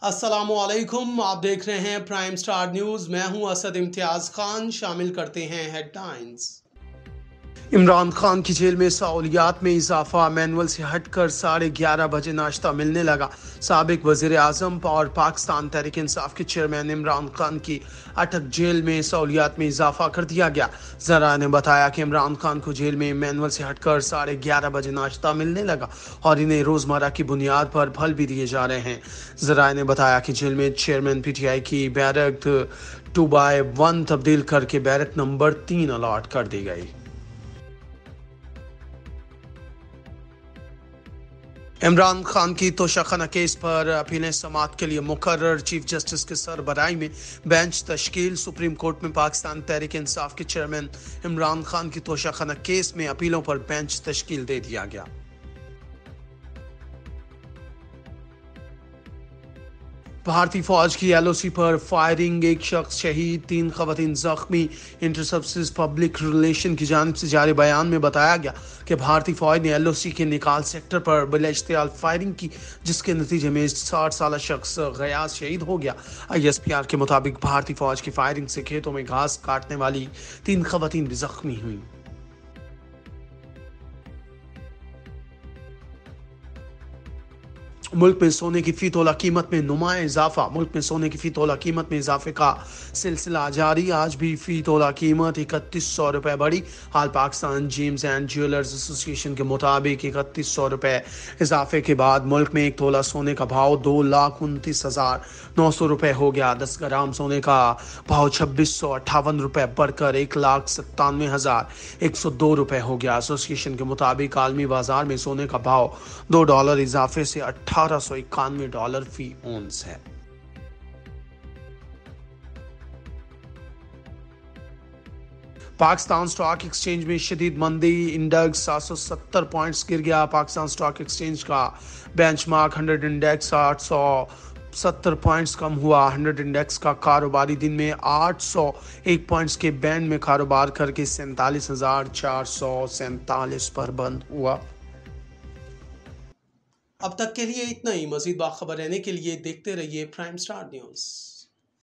अस्सलामुअलैकुम, आप देख रहे हैं प्राइम स्टार न्यूज़। मैं हूं असद इम्तियाज़ खान। शामिल करते हैं हेडलाइंस। इमरान खान की जेल में सहूलियात में इजाफा, मैनुअल से हटकर 11:30 बजे नाश्ता मिलने लगा। साबिक वज़ीर आज़म और पाकिस्तान तहरीक इंसाफ के चेयरमैन इमरान खान की अटक जेल में सहूलियात में इजाफा कर दिया गया। जरा ने बताया कि इमरान खान को जेल में मैनुअल से हटकर 11:30 बजे नाश्ता मिलने लगा और इन्हें रोज़मर्रा की बुनियाद पर फल भी दिए जा रहे हैं। जरा ने बताया कि जेल में चेयरमैन PTI की बैरक 2/1 तब्दील करके बैरक नंबर 3 अलॉट कर दी गई। इमरान खान की तोशाखाना केस पर अपीलें समाअत के लिए मुकर्रर। चीफ जस्टिस के सरबराही में बेंच तश्कील। सुप्रीम कोर्ट में पाकिस्तान तहरीक इंसाफ के चेयरमैन इमरान खान की तोशाखाना केस में अपीलों पर बेंच तश्कील दे दिया गया। भारतीय फौज की LOC पर फायरिंग, एक शख्स शहीद, 3 खवातीन जख्मी। इंटरसर्विसेज पब्लिक रिलेशन की जानिब से जारी बयान में बताया गया कि भारतीय फौज ने LOC के निकाल सेक्टर पर बिलाइश्तियाल फायरिंग की, जिसके नतीजे में 60 साल शख्स गयास शहीद हो गया। ISPR के मुताबिक भारतीय फौज की फायरिंग से खेतों में घास काटने वाली 3 खवातीन भी जख्मी हुई। मुल्क में सोने की फी तोला कीमत में नुमाया इजाफा। मुल्क में सोने की फी तोला कीमत में इजाफे का सिलसिला जारी। आज भी फी तोला कीमत 3100 रुपये बढ़ी। हाल Pakistan gems and jewellers association के मुताबिक 3100 रुपये इजाफे के बाद मुल्क में एक तोला सोने का भाव 2,29,900 रुपये हो गया। 10 ग्राम सोने का भाव 2658 रुपये बढ़कर 1,97,102 रुपये हो गया। एसोसिएशन के मुताबिक आलमी बाजार में सोने का भाव $2 इजाफे से $1,891 फी ओंस है। पाकिस्तान स्टॉक एक्सचेंज में शदीद मंदी। इंडेक्स 770 पॉइंट्स गिर गया। पाकिस्तान स्टॉक एक्सचेंज का बेंचमार्क 100 इंडेक्स 870 पॉइंट्स कम हुआ। 100 इंडेक्स का कारोबारी दिन में 801 पॉइंट्स के बैंड में कारोबार करके 47,447 पर बंद हुआ। अब तक के लिए इतना ही। मजीद बाखबर रहने के लिए देखते रहिए प्राइम स्टार न्यूज़।